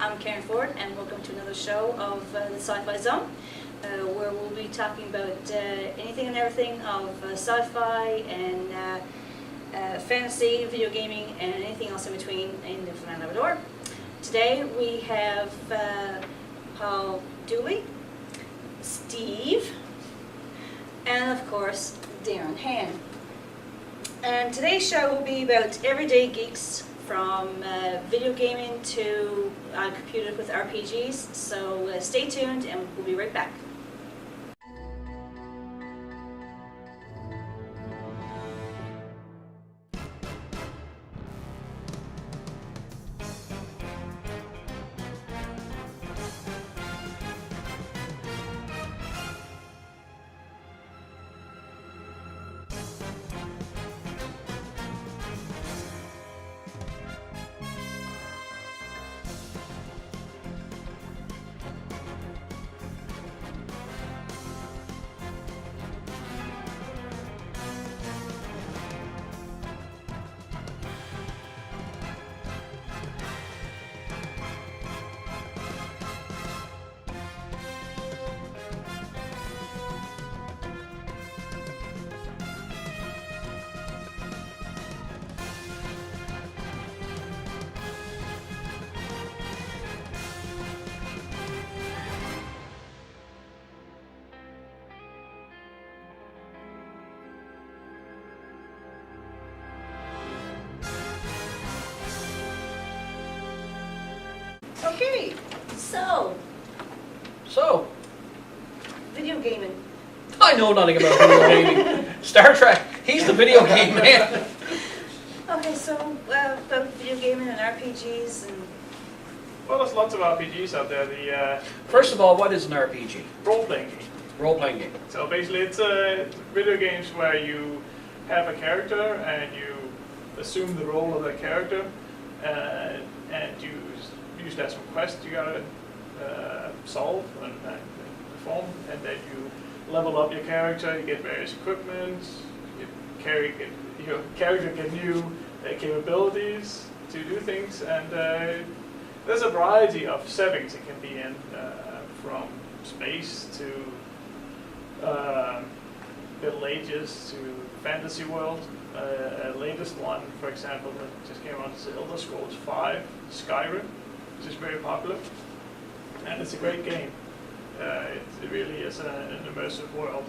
I'm Karen Ford, and welcome to another show of the Sci-Fi Zone, where we'll be talking about anything and everything of sci-fi and fantasy, video gaming, and anything else in between in Newfoundland and Labrador. Today we have Paul Dooley, Steve, and of course Darren Han. And today's show will be about everyday geeks, from video gaming to computers with RPGs. So stay tuned and we'll be right back. Okay, so video gaming. I know nothing about video gaming. Star Trek, he's the video game man. Okay, so about video gaming and RPGs and... Well, there's lots of RPGs out there. The First of all, what is an RPG? role-playing game. Role-playing game. So basically, it's video games where you have a character and you assume the role of that character, and you usually have some quests you gotta solve and perform, and then you level up your character. You get various equipment. Your character get new capabilities to do things, and there's a variety of settings it can be in, from space to Middle Ages to fantasy world. Latest one, for example, that just came out is Elder Scrolls V, Skyrim, which is very popular, and it's a great game. It really is an immersive world.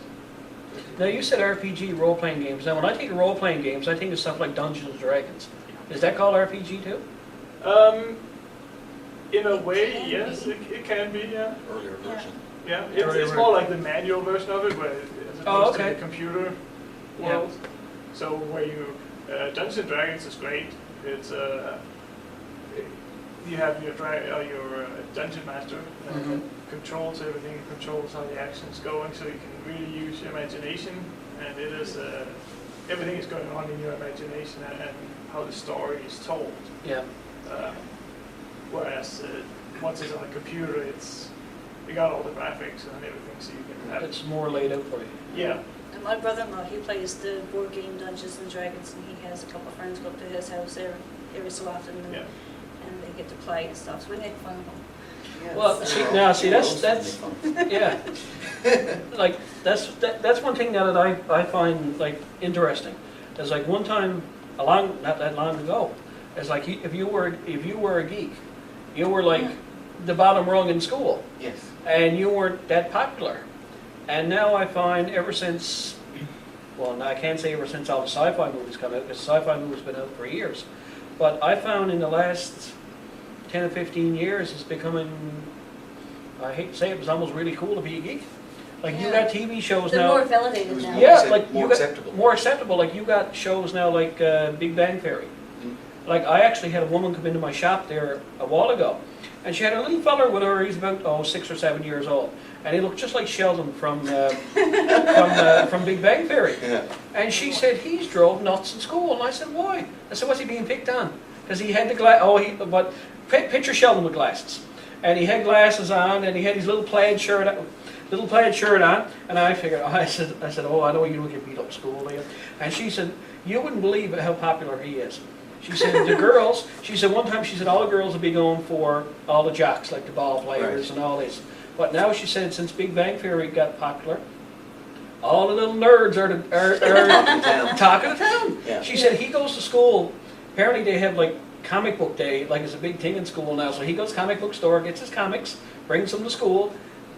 Now you said RPG role-playing games. Now when I think of role-playing games, I think of stuff like Dungeons and Dragons. Is that called RPG too? In a way, yes, it can be, yeah. Earlier version. Yeah, it's more like the manual version of it, where as opposed to the computer world. Yeah. So where you Dungeons and Dragons is great. It's you have your dungeon master controls everything, controls how the action's going, so you can really use your imagination, and it is everything is going on in your imagination and how the story is told. Yeah. Whereas once it's on a computer, you got all the graphics and everything, so you can have It's more laid out for you. Yeah. And my brother-in-law, he plays the board game Dungeons and Dragons, and he has a couple of friends go up to his house every so often, and they get to play and stuff. So we make fun of them. Well, see, that's yeah. Like that's one thing now that I find like interesting. There's like one time not that long ago, it's like if you were a geek, you were like the bottom rung in school. Yes. And you weren't that popular. And now I find ever since, well, I can't say ever since all the sci-fi movies come out, because sci-fi movies have been out for years, but I found in the last 10 or 15 years it's becoming, I hate to say it, was almost really cool to be a geek. Like you got TV shows They're now. more validated now. Yeah, like more you got acceptable. more acceptable. Like you got shows now like Big Bang Theory. Like I actually had a woman come into my shop there a while ago, and she had a little fella with her. He's about 6 or 7 years old, and he looked just like Sheldon from Big Bang Theory. Yeah. And she said he's drove nuts in school, and I said why? I said what's he being picked on? Because he had the glass. But picture Sheldon with glasses, and he had glasses on, and he had his little plaid shirt on, and I figured, I said, oh, I know you don't get beat up in school, do you? And she said, you wouldn't believe how popular he is. She said the girls, she said one time, she said all the girls would be going for all the jocks, like the ball players and all this. But now she said since Big Bang Theory got popular, all the little nerds are talk of the town. Yeah. She said he goes to school, apparently they have like comic book day, like it's a big thing in school now, so he goes to comic book store, gets his comics, brings them to school,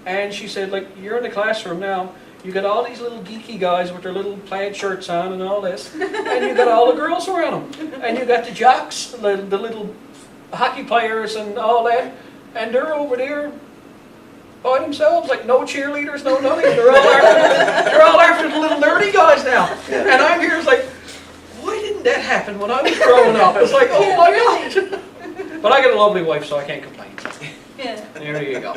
and she said like you're in the classroom now, you got all these little geeky guys with their little plaid shirts on and all this, and you got all the girls around them, and you got the jocks, the little hockey players and all that, and they're over there by themselves, like no cheerleaders, no nothing. They're all after the little nerdy guys now. Yeah. And I'm here, it's like, why didn't that happen when I was growing up? It's like, oh my God. But I got a lovely wife, so I can't complain. Yeah. There you go.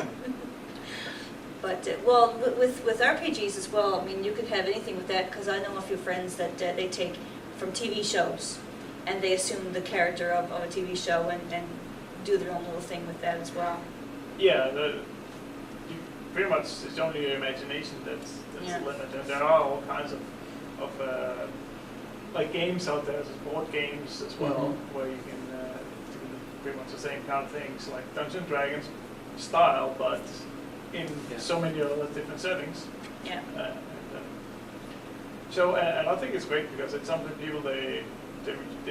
But, well, with RPGs as well, I mean, you could have anything with that, because I know a few friends that they take from TV shows, and they assume the character of a TV show and do their own little thing with that as well. Yeah, pretty much it's only your imagination that's Yeah. the limit, and there are all kinds of like games out there, there's board games as well, where you can do pretty much the same kind of things, like Dungeons and Dragons style, but in so many other different settings. Yeah. So I think it's great because it's something people they're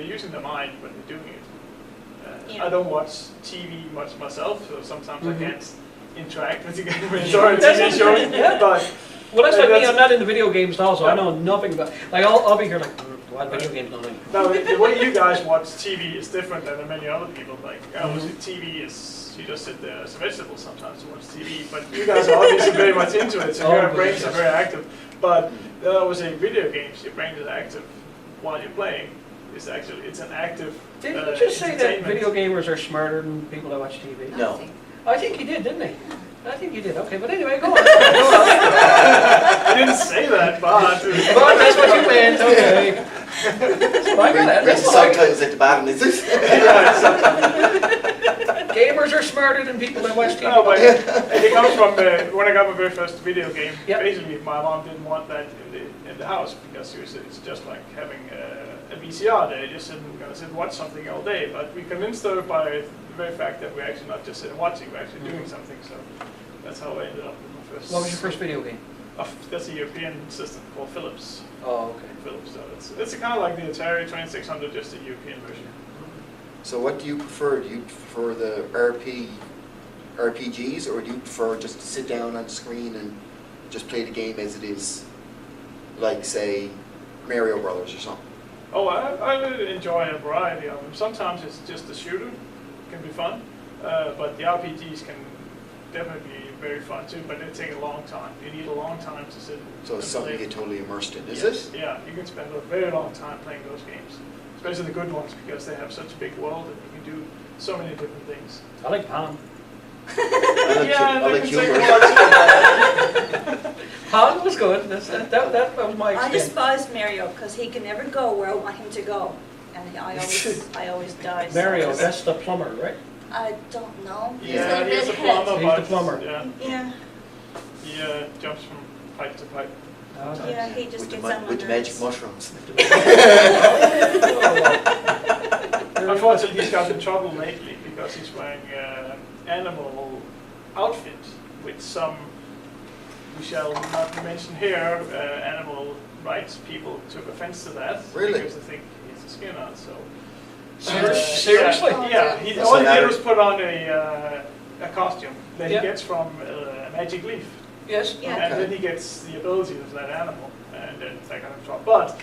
using their mind when they're doing it. Yeah. I don't watch TV much myself, so sometimes I can't interact with the game when Sure. you're a TV show. Yeah. But Well, that's like me. That's- I'm not into video games at all, so I know nothing about. Like I'll be here like, what video games nothing. no, the way you guys watch TV is different than many other people. Like TV is you just sit there as a vegetable sometimes to watch TV, but you guys are obviously very much into it, so Oh, your good, brains are yes. very active. But I would say video games, your brain is active while you're playing. It's an active. Did he just say that entertainment. video gamers are smarter than people that watch TV? No. I think he did, didn't he? I think you did. Okay, but anyway, go on. I didn't say that, but But that's what you meant. Okay. So I got Read it. the subtitles at the bottom, is it? Gamers are smarter than people that watch TV. No, but it comes from when I got my very first video game. Yep. Basically, my mom didn't want that in the house because it's just like having a VCR there. You just sitting gonna sit and watch something all day. But we convinced her by the very fact that we're actually not just sitting watching, we're actually doing something. So that's how I ended up with my first. What was your first video game? That's a European system called Philips. Oh, okay. Philips. So it's kind of like the Atari 2600, just a European version. So what do you prefer? Do you prefer the RPGs, or do you prefer just to sit down on the screen and just play the game as it is, like say Mario Brothers or something? Oh, I really enjoy a variety of them. Sometimes it's just a shooter, can be fun, but the RPGs can definitely be very fun too, but they take a long time. You need a long time to sit So it's and something play. you get totally immersed in, is Yes, it? yeah, you can spend a very long time playing those games, especially the good ones because they have such a big world and you can do so many different things. I like Pong. I like they humor. can take a lot. Pong was good. That was my I experience. despise Mario because he can never go where I want him to go, and I always die. so- Mario, that's the plumber, right? I don't know. Yeah, He's he's a got a red plumber, He's but the plumber. yeah, Yeah, he jumps from pipe to pipe. Okay. yeah, he just With the, gets on my with the magic nerves. mushrooms. Unfortunately, he's got in trouble lately because he's wearing animal outfit with some, we shall not mention here, animal rights people took offense to that. Really? Because they think he's a skinner, so. Seriously? Yeah, he, That's all he what did I- was put on a costume that Yeah. he gets from a magic leaf. Yes? Yeah. And then he gets the abilities of that animal, and then they got in trouble. But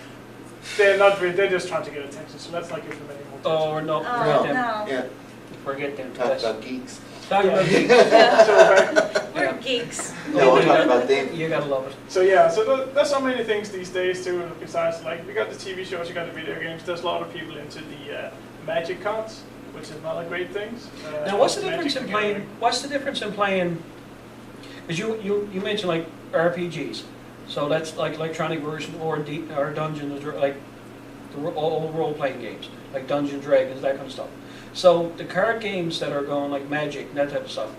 they're not really, they're just trying to get attention, so let's not give them any more attention. Oh, no, Oh, forget them. no. Yeah, Forget them. talk Yes. about geeks. Talk about geeks. Yeah, So, we're geeks. No, I'm talking about them. You gotta love it. so yeah, so there's so many things these days too, besides like, we got the TV shows, you got the video games, there's a lot of people into the magic cards, which is another great thing. Now, what's the Magic difference in the playing, Gathering. what's the difference in playing, because you mentioned like RPGs, so that's like electronic version or Dungeons, and like the old role-playing games, like Dungeons and Dragons, that kind of stuff. So the card games that are going like Magic and that type of stuff,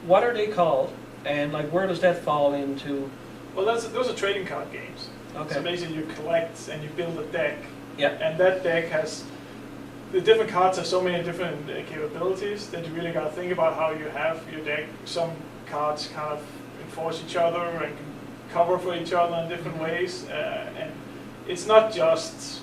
what are they called, and like where does that fall into? Well, those are trading card games. Okay. So basically you collect and you build a deck, Yeah. and that deck has the different cards have so many different capabilities that you really got to think about how you have your deck. Some cards kind of enforce each other and can cover for each other in different ways, and it's not just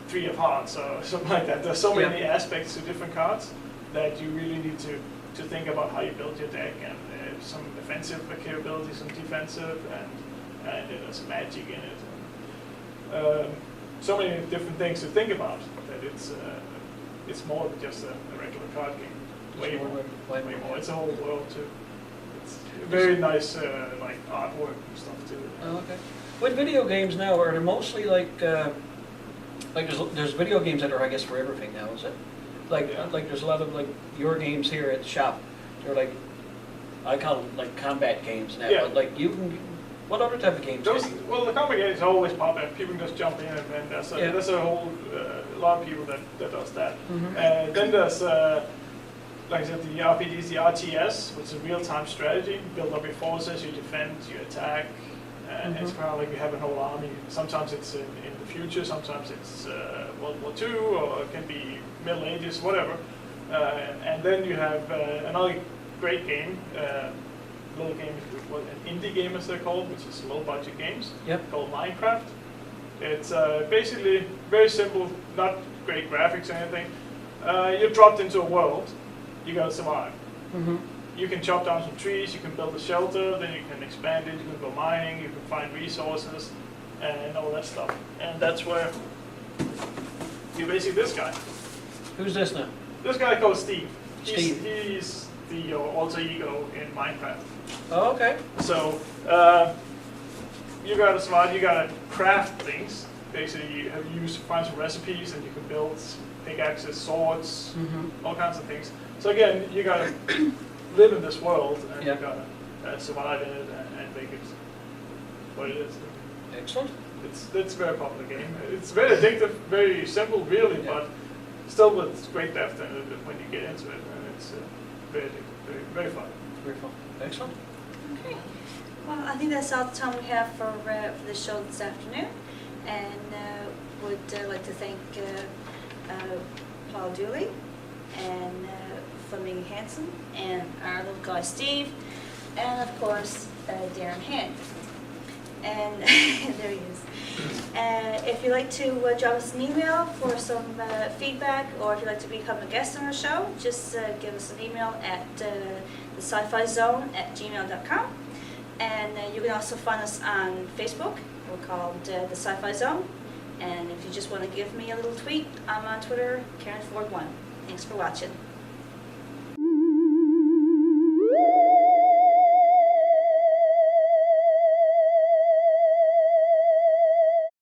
3 of hearts or something like that. There's so many aspects to different cards that you really need to think about how you build your deck, and some offensive capabilities, some defensive, and there's magic in it. So many different things to think about that it's more than just a regular card game. Way more. It's a whole world too. It's very nice like artwork and stuff too. Oh, okay. With video games now, are they mostly like there's video games that are, I guess, for everything now, is it? Like there's a lot of like your games here at the shop. They're like, I call them like combat games now. Yeah. But like you can, what other type of games? Well, the combat games always pop up. People can just jump in, and there's a whole lot of people that does that. Mm-hmm. Then there's like I said, the RPGs, the RTS, which is a real-time strategy. You build up your forces, you defend, you attack. It's kind of like you have a whole army. Sometimes it's in the future, sometimes it's World War II, or it can be Middle Ages, whatever. And then you have another great game, little game, an indie game as they're called, which is low-budget games, called Minecraft. It's basically very simple, not great graphics or anything. You're dropped into a world, you gotta survive. Mm-hmm. You can chop down some trees, you can build a shelter, then you can expand it, you can go mining, you can find resources, and all that stuff. And that's where you're basically this guy. Who's this now? This guy called Steve. Steve. He's the alter ego in Minecraft. Oh, okay. So you gotta survive, you gotta craft things. Basically, you have used find some recipes, and you can build pickaxes, swords, all kinds of things. So again, you gotta live in this world, and you gotta survive in it and make it what it is. Excellent. It's a very popular game. It's very addictive, very simple, really, but still with great depth in it when you get into it, and it's very addictive, very fun. Very fun. Excellent. Okay. Well, I think that's all the time we have for the show this afternoon, and would like to thank Paul Dooley and Flemming Hansen and our little guy Steve, and of course Darren Hand. And there he is. If you'd like to drop us an email for some feedback, or if you'd like to become a guest on our show, just give us an email at the sci-fi-zone@gmail.com. And you can also find us on Facebook. We're called the Sci-Fi Zone. And if you just want to give me a little tweet, I'm on Twitter, Karen Ford1. Thanks for watching.